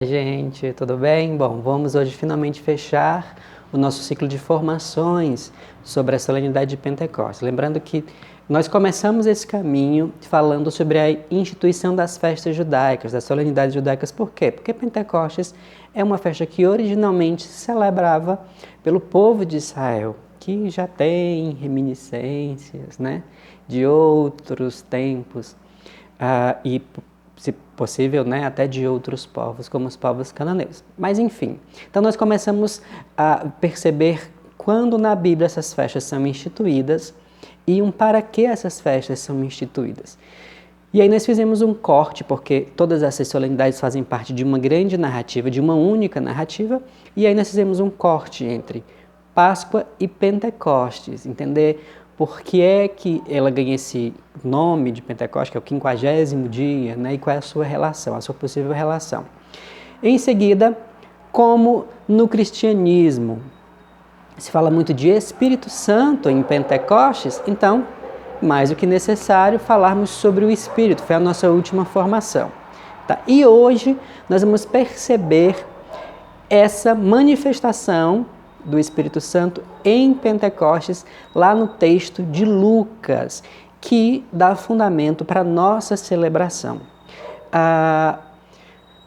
Gente, tudo bem? Bom, vamos hoje finalmente fechar o nosso ciclo de formações sobre a solenidade de Pentecostes. Lembrando que nós começamos esse caminho falando sobre a instituição das festas judaicas, das solenidades judaicas. Por quê? Porque Pentecostes é uma festa que originalmente se celebrava pelo povo de Israel, que já tem reminiscências, de outros tempos e se possível, até de outros povos, como os povos cananeus. Mas enfim, então nós começamos a perceber quando na Bíblia essas festas são instituídas e para que essas festas são instituídas. E aí nós fizemos um corte, porque todas essas solenidades fazem parte de uma grande narrativa, de uma única narrativa, e aí nós fizemos um corte entre Páscoa e Pentecostes, entender por que é que ela ganha esse nome de Pentecostes, que é o 50º dia, e qual é a sua relação, a sua possível relação. Em seguida, como no cristianismo se fala muito de Espírito Santo em Pentecostes, então, mais do que necessário falarmos sobre o Espírito, foi a nossa última formação. Tá? E hoje nós vamos perceber essa manifestação do Espírito Santo em Pentecostes, lá no texto de Lucas, que dá fundamento para a nossa celebração.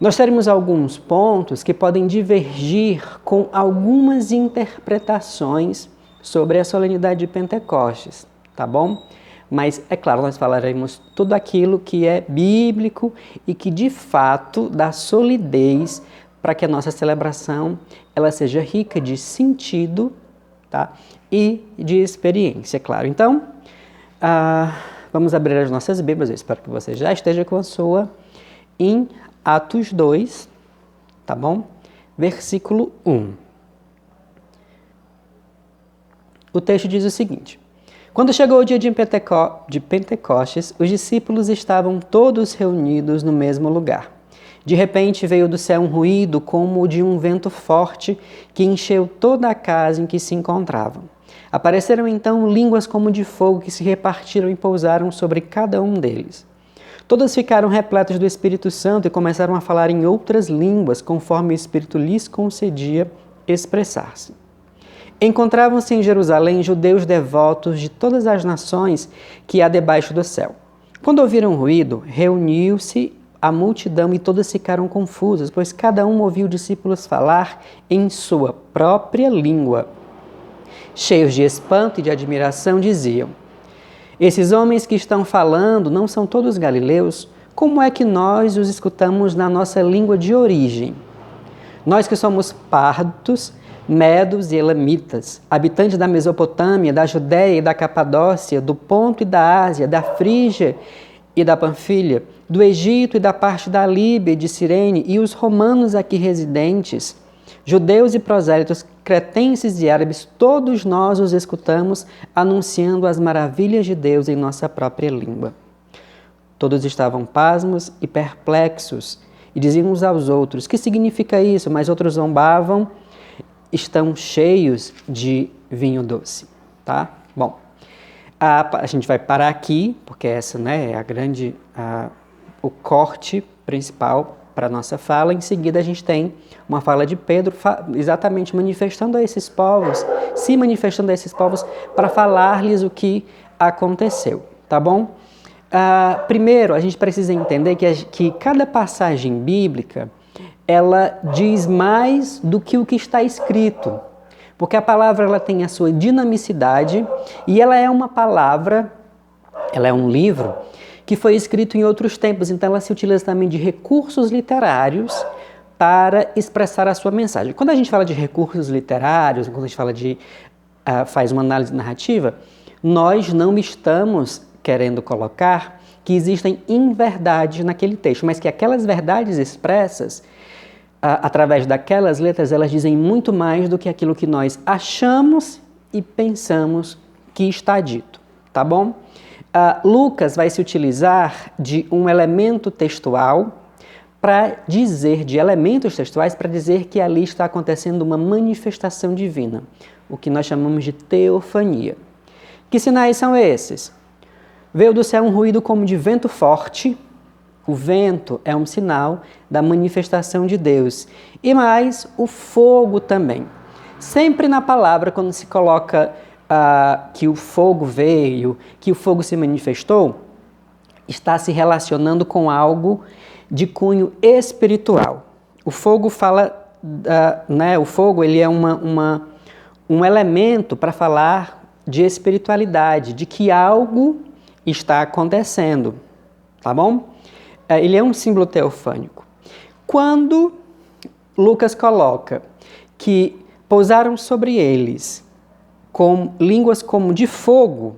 Nós teremos alguns pontos que podem divergir com algumas interpretações sobre a solenidade de Pentecostes, tá bom? Mas, é claro, nós falaremos tudo aquilo que é bíblico e que, de fato, dá solidez para que a nossa celebração ela seja rica de sentido, tá? E de experiência, claro. Então, vamos abrir as nossas Bíblias, eu espero que você já esteja com a sua, em Atos 2, tá bom? Versículo 1. O texto diz o seguinte: Quando chegou o dia de Pentecostes, os discípulos estavam todos reunidos no mesmo lugar. De repente veio do céu um ruído como o de um vento forte que encheu toda a casa em que se encontravam. Apareceram então línguas como de fogo que se repartiram e pousaram sobre cada um deles. Todos ficaram repletos do Espírito Santo e começaram a falar em outras línguas, conforme o Espírito lhes concedia expressar-se. Encontravam-se em Jerusalém judeus devotos de todas as nações que há debaixo do céu. Quando ouviram o ruído, reuniu-se a multidão e todos ficaram confusos, pois cada um ouvia os discípulos falar em sua própria língua. Cheios de espanto e de admiração, diziam: Esses homens que estão falando não são todos galileus? Como é que nós os escutamos na nossa língua de origem? Nós que somos partos, medos e elamitas, habitantes da Mesopotâmia, da Judéia e da Capadócia, do Ponto e da Ásia, da Frígia e da Panfilha, do Egito e da parte da Líbia e de Cirene, e os romanos aqui residentes, judeus e prosélitos, cretenses e árabes, todos nós os escutamos anunciando as maravilhas de Deus em nossa própria língua. Todos estavam pasmos e perplexos e diziam uns aos outros: que significa isso? Mas outros zombavam: estão cheios de vinho doce. Tá? Bom, a gente vai parar aqui, porque essa é o corte principal para a nossa fala. Em seguida a gente tem uma fala de Pedro exatamente se manifestando a esses povos para falar-lhes o que aconteceu, tá bom? Primeiro, a gente precisa entender que cada passagem bíblica, ela diz mais do que o que está escrito, porque a palavra ela tem a sua dinamicidade e ela é uma palavra, ela é um livro que foi escrito em outros tempos, então ela se utiliza também de recursos literários para expressar a sua mensagem. Quando a gente fala de recursos literários, quando a gente fala faz uma análise narrativa, nós não estamos querendo colocar que existem inverdades naquele texto, mas que aquelas verdades expressas através daquelas letras, elas dizem muito mais do que aquilo que nós achamos e pensamos que está dito, tá bom? Lucas vai se utilizar de um elemento textual de elementos textuais para dizer que ali está acontecendo uma manifestação divina, o que nós chamamos de teofania. Que sinais são esses? Veio do céu um ruído como de vento forte O vento é um sinal da manifestação de Deus. E mais, o fogo também. Sempre na palavra, quando se coloca que o fogo veio, que o fogo se manifestou, está se relacionando com algo de cunho espiritual. O fogo fala, o fogo ele é um elemento para falar de espiritualidade, de que algo está acontecendo, tá bom? Ele é um símbolo teofânico. Quando Lucas coloca que pousaram sobre eles com línguas como de fogo,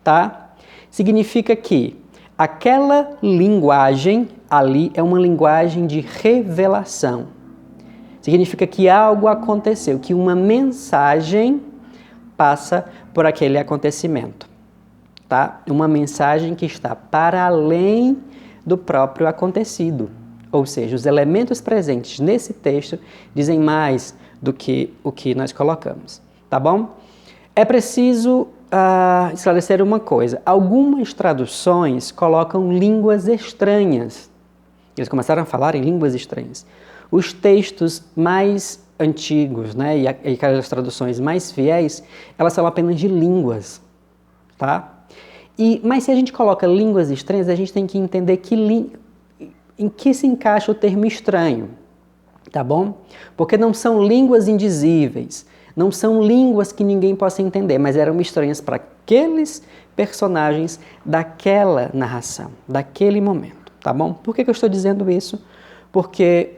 tá? Significa que aquela linguagem ali é uma linguagem de revelação. Significa que algo aconteceu, que uma mensagem passa por aquele acontecimento, tá? Uma mensagem que está para além do próprio acontecido. Ou seja, os elementos presentes nesse texto dizem mais do que o que nós colocamos, tá bom? É preciso esclarecer uma coisa. Algumas traduções colocam línguas estranhas. Eles começaram a falar em línguas estranhas. Os textos mais antigos, né, e aquelas traduções mais fiéis, elas são apenas de línguas, tá? Mas se a gente coloca línguas estranhas, a gente tem que entender em que se encaixa o termo estranho, tá bom? Porque não são línguas indizíveis, não são línguas que ninguém possa entender, mas eram estranhas para aqueles personagens daquela narração, daquele momento, tá bom? Por que eu estou dizendo isso? Porque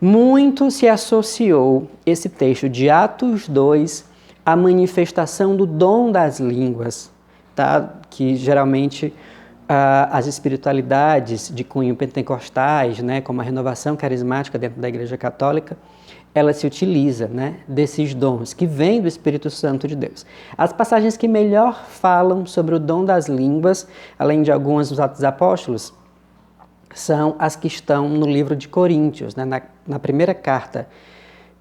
muito se associou esse texto de Atos 2 à manifestação do dom das línguas, tá? Que geralmente as espiritualidades de cunho pentecostais, né, como a renovação carismática dentro da Igreja Católica, ela se utiliza, né, desses dons que vêm do Espírito Santo de Deus. As passagens que melhor falam sobre o dom das línguas, além de algumas dos Atos dos Apóstolos, são as que estão no livro de Coríntios, né, na primeira carta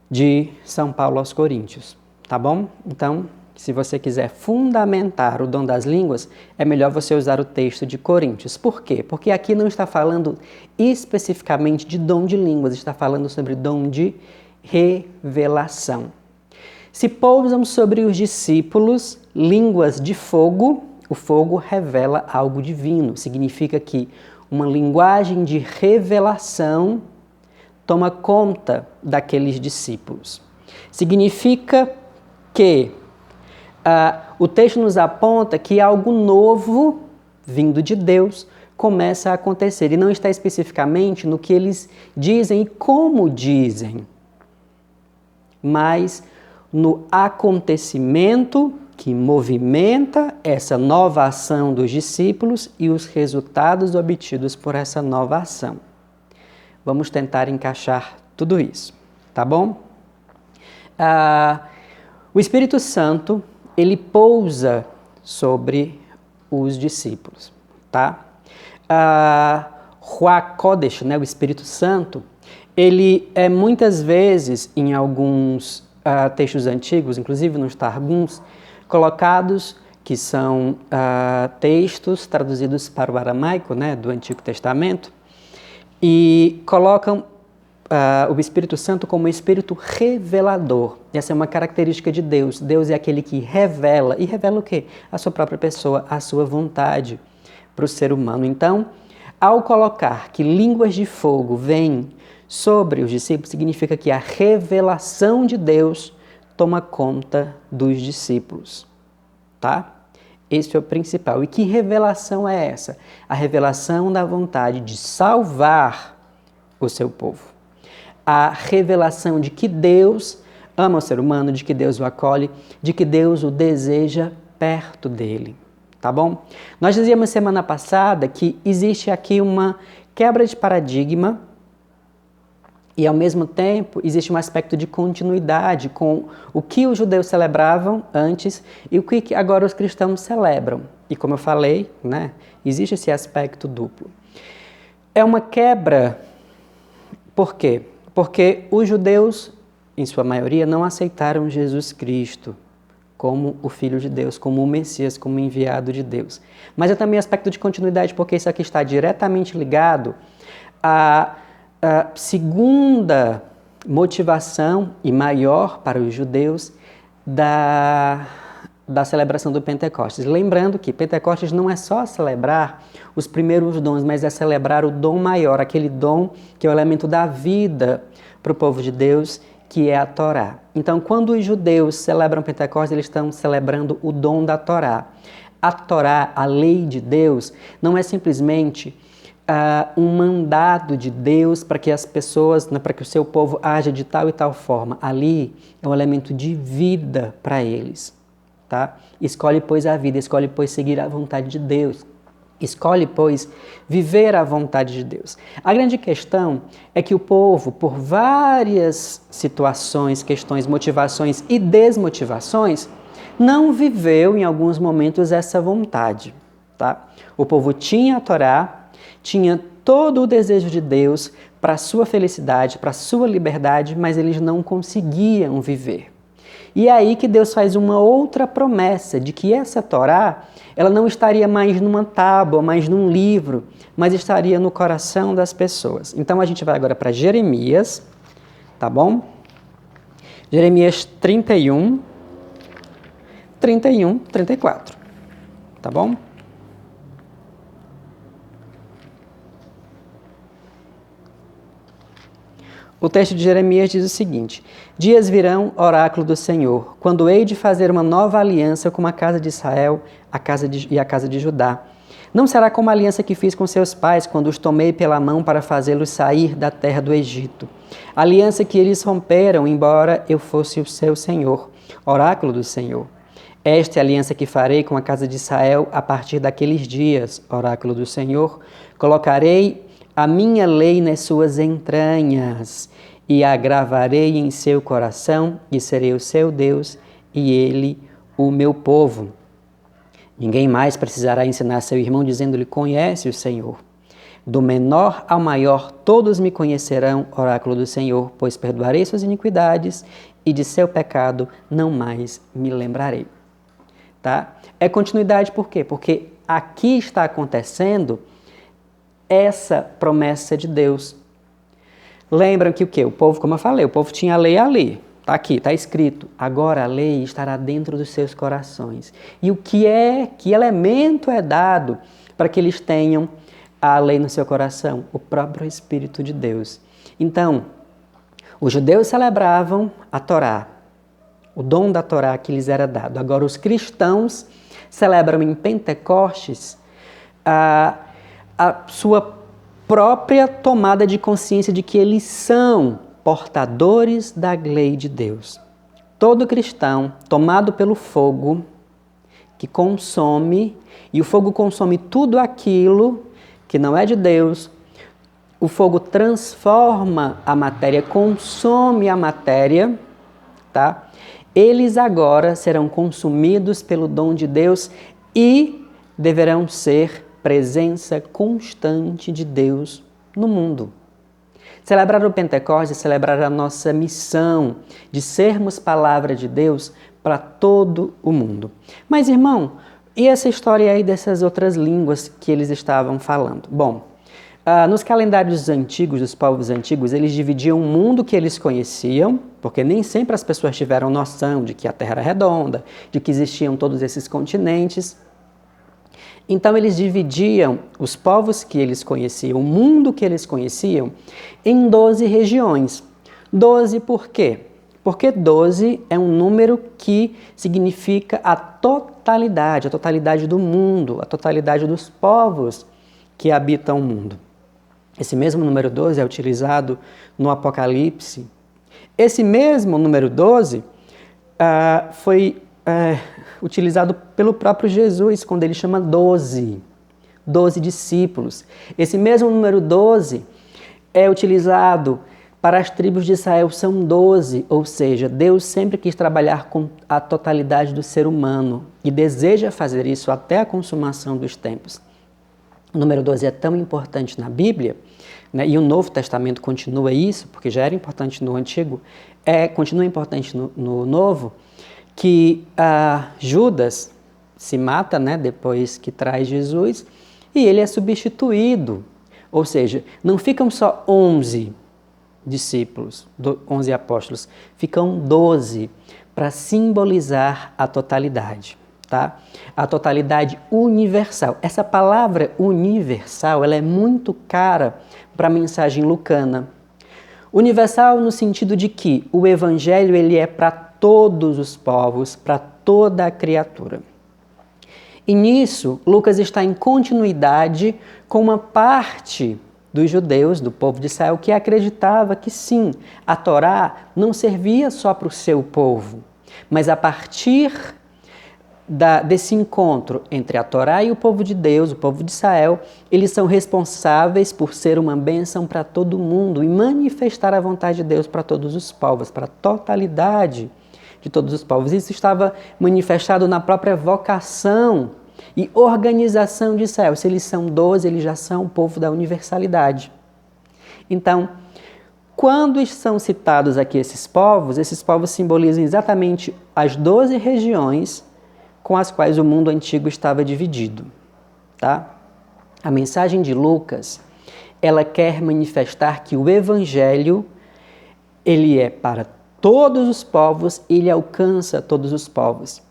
de São Paulo aos Coríntios, tá bom? Então, se você quiser fundamentar o dom das línguas, é melhor você usar o texto de Coríntios. Por quê? Porque aqui não está falando especificamente de dom de línguas, está falando sobre dom de revelação. Se pousam sobre os discípulos línguas de fogo, o fogo revela algo divino. Significa que uma linguagem de revelação toma conta daqueles discípulos. Significa que o texto nos aponta que algo novo, vindo de Deus, começa a acontecer. E não está especificamente no que eles dizem e como dizem, mas no acontecimento que movimenta essa nova ação dos discípulos e os resultados obtidos por essa nova ação. Vamos tentar encaixar tudo isso, tá bom? O Espírito Santo, ele pousa sobre os discípulos, tá? Ruach Kodesh, né, o Espírito Santo, ele é muitas vezes, em alguns textos antigos, inclusive nos Targums, colocados, que são textos traduzidos para o aramaico, né, do Antigo Testamento, e colocam o Espírito Santo como Espírito revelador. Essa é uma característica de Deus. Deus é aquele que revela. E revela o quê? A sua própria pessoa, a sua vontade para o ser humano. Então, ao colocar que línguas de fogo vêm sobre os discípulos, significa que a revelação de Deus toma conta dos discípulos, tá? Esse é o principal. E que revelação é essa? A revelação da vontade de salvar o seu povo. A revelação de que Deus ama o ser humano, de que Deus o acolhe, de que Deus o deseja perto dele, tá bom? Nós dizíamos semana passada que existe aqui uma quebra de paradigma e, ao mesmo tempo, existe um aspecto de continuidade com o que os judeus celebravam antes e o que agora os cristãos celebram. E, como eu falei, né, existe esse aspecto duplo. É uma quebra, por quê? Porque os judeus, em sua maioria, não aceitaram Jesus Cristo como o Filho de Deus, como o Messias, como o enviado de Deus. Mas é também aspecto de continuidade, porque isso aqui está diretamente ligado à segunda motivação e maior para os judeus da celebração do Pentecostes. Lembrando que Pentecostes não é só celebrar os primeiros dons, mas é celebrar o dom maior, aquele dom que é o elemento da vida para o povo de Deus, que é a Torá. Então, quando os judeus celebram Pentecostes, eles estão celebrando o dom da Torá. A Torá, a lei de Deus, não é simplesmente um mandado de Deus para que as pessoas, para que o seu povo haja de tal e tal forma. Ali é um elemento de vida para eles. Tá? Escolhe, pois, a vida, escolhe, pois, seguir a vontade de Deus. Escolhe, pois, viver a vontade de Deus. A grande questão é que o povo, por várias situações, questões, motivações e desmotivações, não viveu em alguns momentos essa vontade. Tá? O povo tinha a Torá, tinha todo o desejo de Deus para a sua felicidade, para a sua liberdade, mas eles não conseguiam viver. E é aí que Deus faz uma outra promessa de que essa Torá, ela não estaria mais numa tábua, mais num livro, mas estaria no coração das pessoas. Então a gente vai agora para Jeremias, tá bom? Jeremias 31, 34, tá bom? O texto de Jeremias diz o seguinte: dias virão, oráculo do Senhor, quando hei de fazer uma nova aliança com a casa de Israel e a casa de Judá. Não será como a aliança que fiz com seus pais, quando os tomei pela mão para fazê-los sair da terra do Egito. A aliança que eles romperam, embora eu fosse o seu Senhor, oráculo do Senhor. Esta é a aliança que farei com a casa de Israel a partir daqueles dias, oráculo do Senhor. Colocarei a minha lei nas suas entranhas, e a gravarei em seu coração, e serei o seu Deus, e ele o meu povo. Ninguém mais precisará ensinar seu irmão, dizendo-lhe: conhece o Senhor. Do menor ao maior, todos me conhecerão, oráculo do Senhor, pois perdoarei suas iniquidades, e de seu pecado não mais me lembrarei. Tá? É continuidade por quê? Porque aqui está acontecendo essa promessa de Deus. Lembram que o quê? O povo, como eu falei, o povo tinha a lei ali. Está aqui, está escrito. Agora a lei estará dentro dos seus corações. E que elemento é dado para que eles tenham a lei no seu coração? O próprio Espírito de Deus. Então, os judeus celebravam a Torá, o dom da Torá que lhes era dado. Agora os cristãos celebram em Pentecostes a sua própria tomada de consciência de que eles são portadores da lei de Deus. Todo cristão tomado pelo fogo que consome, e o fogo consome tudo aquilo que não é de Deus, o fogo transforma a matéria, consome a matéria, tá? Eles agora serão consumidos pelo dom de Deus e deverão ser presença constante de Deus no mundo. Celebrar o Pentecostes é celebrar a nossa missão de sermos palavra de Deus para todo o mundo. Mas, irmão, e essa história aí dessas outras línguas que eles estavam falando? Bom, nos calendários antigos, dos povos antigos, eles dividiam o mundo que eles conheciam, porque nem sempre as pessoas tiveram noção de que a Terra era redonda, de que existiam todos esses continentes. Então eles dividiam os povos que eles conheciam, o mundo que eles conheciam, em 12 regiões. 12 por quê? Porque 12 é um número que significa a totalidade do mundo, a totalidade dos povos que habitam o mundo. Esse mesmo número 12 é utilizado no Apocalipse. Esse mesmo número 12 foi utilizado pelo próprio Jesus, quando ele chama 12 discípulos. Esse mesmo número 12 é utilizado para as tribos de Israel, são 12, ou seja, Deus sempre quis trabalhar com a totalidade do ser humano e deseja fazer isso até a consumação dos tempos. O número 12 é tão importante na Bíblia, né, e o Novo Testamento continua isso, porque já era importante no Antigo, continua importante no Novo, que Judas se mata, né, depois que traz Jesus, e ele é substituído. Ou seja, não ficam só 11 discípulos, 11 apóstolos, ficam 12 para simbolizar a totalidade, tá? A totalidade universal. Essa palavra universal, ela é muito cara para a mensagem lucana. Universal no sentido de que o evangelho ele é para todos os povos, para toda a criatura. E nisso, Lucas está em continuidade com uma parte dos judeus, do povo de Israel, que acreditava que sim, a Torá não servia só para o seu povo, mas a partir desse encontro entre a Torá e o povo de Deus, o povo de Israel, eles são responsáveis por ser uma bênção para todo mundo e manifestar a vontade de Deus para todos os povos, para a totalidade de todos os povos. Isso estava manifestado na própria vocação e organização de Israel. Se eles são 12, eles já são o povo da universalidade. Então, quando são citados aqui esses povos simbolizam exatamente as 12 regiões com as quais o mundo antigo estava dividido, tá? A mensagem de Lucas, ela quer manifestar que o evangelho, ele é para todos os povos, ele alcança todos os povos.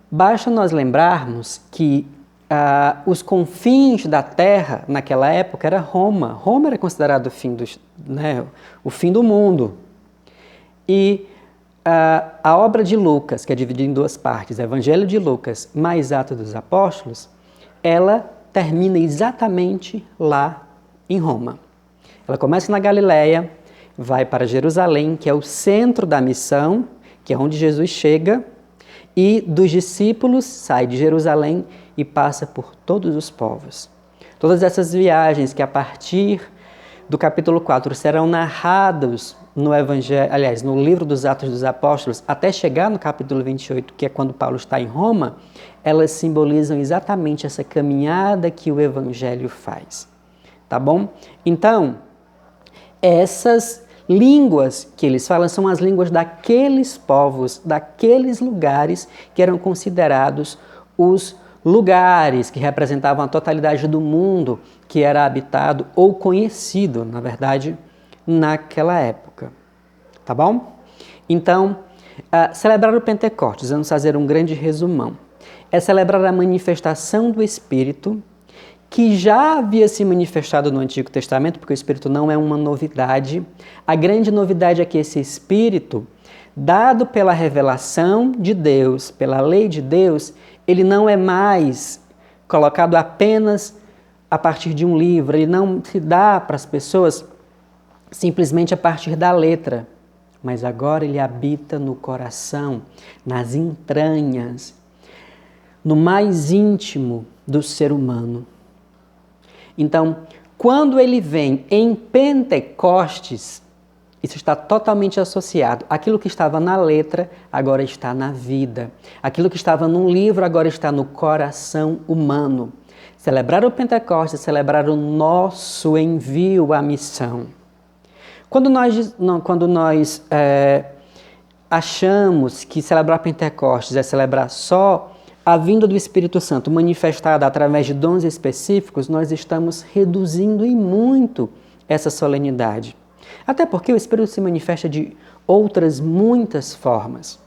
Basta nós lembrarmos que os confins da terra naquela época era Roma. Roma era considerado o fim do mundo. E a obra de Lucas, que é dividida em duas partes, Evangelho de Lucas mais Atos dos Apóstolos, ela termina exatamente lá em Roma. Ela começa na Galileia, vai para Jerusalém, que é o centro da missão, que é onde Jesus chega, e dos discípulos sai de Jerusalém e passa por todos os povos. Todas essas viagens que a partir do capítulo 4 serão narrados no Evangelho, aliás, no livro dos Atos dos Apóstolos, até chegar no capítulo 28, que é quando Paulo está em Roma, elas simbolizam exatamente essa caminhada que o Evangelho faz. Tá bom? Então, essas línguas que eles falam são as línguas daqueles povos, daqueles lugares que eram considerados os lugares que representavam a totalidade do mundo que era habitado ou conhecido, na verdade, naquela época. Tá bom? Então, celebrar o Pentecostes, vamos fazer um grande resumão, é celebrar a manifestação do Espírito que já havia se manifestado no Antigo Testamento, porque o Espírito não é uma novidade. A grande novidade é que esse Espírito, dado pela revelação de Deus, pela lei de Deus, ele não é mais colocado apenas a partir de um livro, ele não se dá para as pessoas simplesmente a partir da letra, mas agora ele habita no coração, nas entranhas, no mais íntimo do ser humano. Então, quando ele vem em Pentecostes, isso está totalmente associado. Aquilo que estava na letra, agora está na vida. Aquilo que estava num livro, agora está no coração humano. Celebrar o Pentecostes, celebrar o nosso envio à missão. Quando nós achamos que celebrar Pentecostes é celebrar só a vinda do Espírito Santo manifestada através de dons específicos, nós estamos reduzindo em muito essa solenidade. Até porque o Espírito se manifesta de outras muitas formas.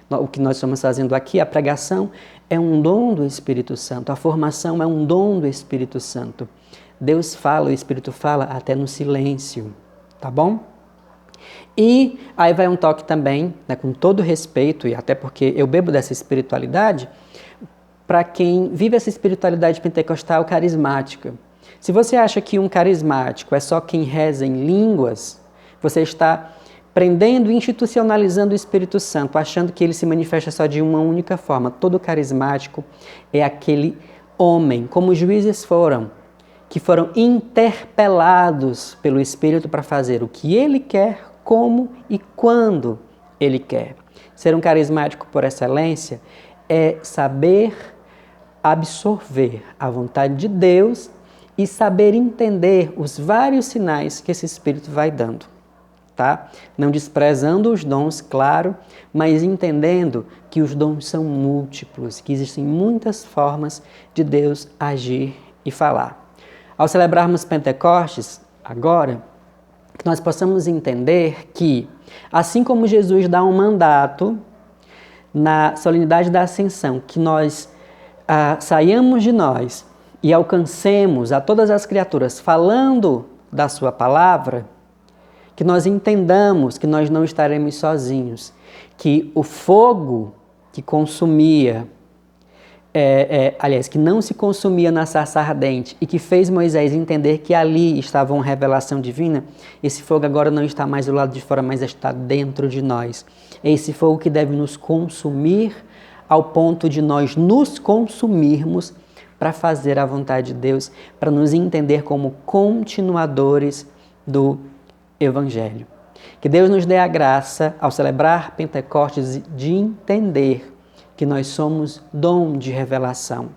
O que nós estamos fazendo aqui, a pregação, é um dom do Espírito Santo. A formação é um dom do Espírito Santo. Deus fala, o Espírito fala até no silêncio. Tá bom? E aí vai um toque também, né, com todo respeito, e até porque eu bebo dessa espiritualidade, para quem vive essa espiritualidade pentecostal carismática. Se você acha que um carismático é só quem reza em línguas, você está prendendo e institucionalizando o Espírito Santo, achando que ele se manifesta só de uma única forma. Todo carismático é aquele homem, como os juízes foram, que foram interpelados pelo Espírito para fazer o que ele quer, como e quando ele quer. Ser um carismático por excelência é saber absorver a vontade de Deus e saber entender os vários sinais que esse Espírito vai dando. tá? Não desprezando os dons, claro, mas entendendo que os dons são múltiplos, que existem muitas formas de Deus agir e falar. Ao celebrarmos Pentecostes, agora, que nós possamos entender que, assim como Jesus dá um mandato na solenidade da Ascensão, que nós saiamos de nós e alcancemos a todas as criaturas falando da sua palavra, que nós entendamos que nós não estaremos sozinhos, que o fogo que consumia, que não se consumia na sarça ardente e que fez Moisés entender que ali estava uma revelação divina, esse fogo agora não está mais do lado de fora, mas está dentro de nós. É esse fogo que deve nos consumir ao ponto de nós nos consumirmos para fazer a vontade de Deus, para nos entender como continuadores do Evangelho. Que Deus nos dê a graça, ao celebrar Pentecostes, de entender que nós somos dom de revelação.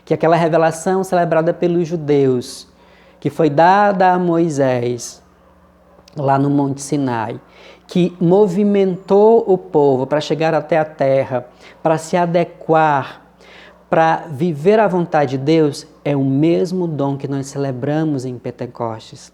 Que aquela revelação celebrada pelos judeus, que foi dada a Moisés, lá no Monte Sinai, que movimentou o povo para chegar até a terra, para se adequar, para viver a vontade de Deus, é o mesmo dom que nós celebramos em Pentecostes,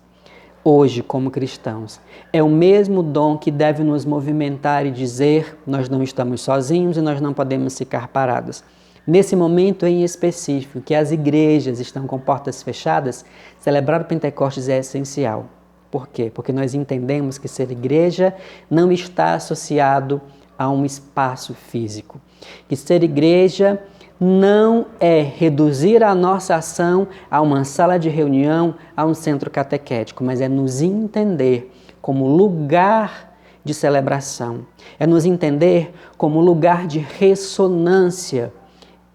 hoje como cristãos. É o mesmo dom que deve nos movimentar e dizer: nós não estamos sozinhos e nós não podemos ficar parados. Nesse momento em específico, que as igrejas estão com portas fechadas, celebrar o Pentecostes é essencial. Por quê? Porque nós entendemos que ser igreja não está associado a um espaço físico. Que ser igreja não é reduzir a nossa ação a uma sala de reunião, a um centro catequético, mas é nos entender como lugar de celebração, é nos entender como lugar de ressonância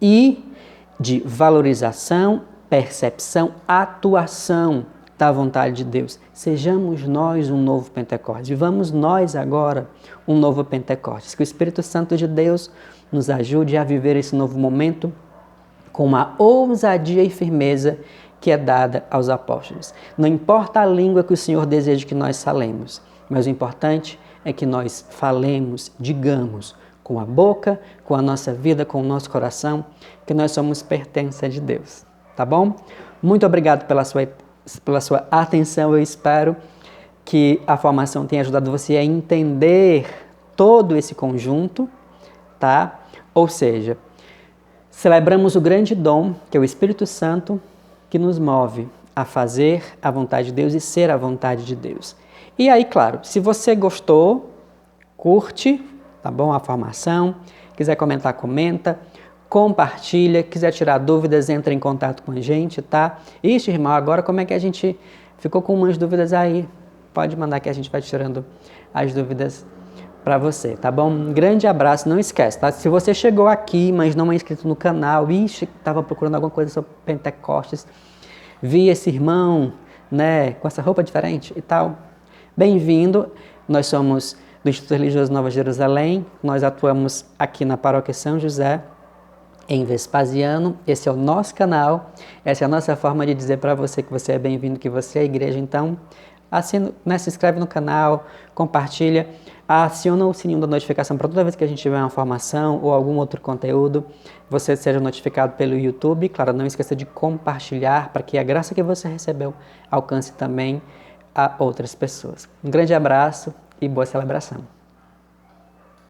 e de valorização, percepção, atuação da vontade de Deus. Sejamos nós um novo Pentecostes, vivamos nós agora um novo Pentecostes. Que o Espírito Santo de Deus nos ajude a viver esse novo momento com uma ousadia e firmeza que é dada aos apóstolos. Não importa a língua que o Senhor deseja que nós falemos, mas o importante é que nós falemos, digamos, com a boca, com a nossa vida, com o nosso coração, que nós somos pertença de Deus. Tá bom? Muito obrigado pela sua atenção. Eu espero que a formação tenha ajudado você a entender todo esse conjunto, tá? Ou seja, celebramos o grande dom, que é o Espírito Santo, que nos move a fazer a vontade de Deus e ser a vontade de Deus. E aí, claro, se você gostou, curte, tá bom? A formação, quiser comentar, comenta, compartilha, quiser tirar dúvidas, entra em contato com a gente, tá? Ixi, irmão, agora como é que a gente ficou com umas dúvidas aí? Pode mandar que a gente vai tirando as dúvidas para você, tá bom? Um grande abraço, não esquece, tá? Se você chegou aqui, mas não é inscrito no canal, estava procurando alguma coisa sobre Pentecostes, vi esse irmão, né, com essa roupa diferente e tal, bem-vindo. Nós somos do Instituto Religioso Nova Jerusalém, nós atuamos aqui na Paróquia São José, em Vespasiano. Esse é o nosso canal, essa é a nossa forma de dizer para você que você é bem-vindo, que você é a igreja. Então, assina, né, se inscreve no canal, compartilha, aciona o sininho da notificação para toda vez que a gente tiver uma formação ou algum outro conteúdo, você seja notificado pelo YouTube. Claro, não esqueça de compartilhar para que a graça que você recebeu alcance também a outras pessoas. Um grande abraço e boa celebração.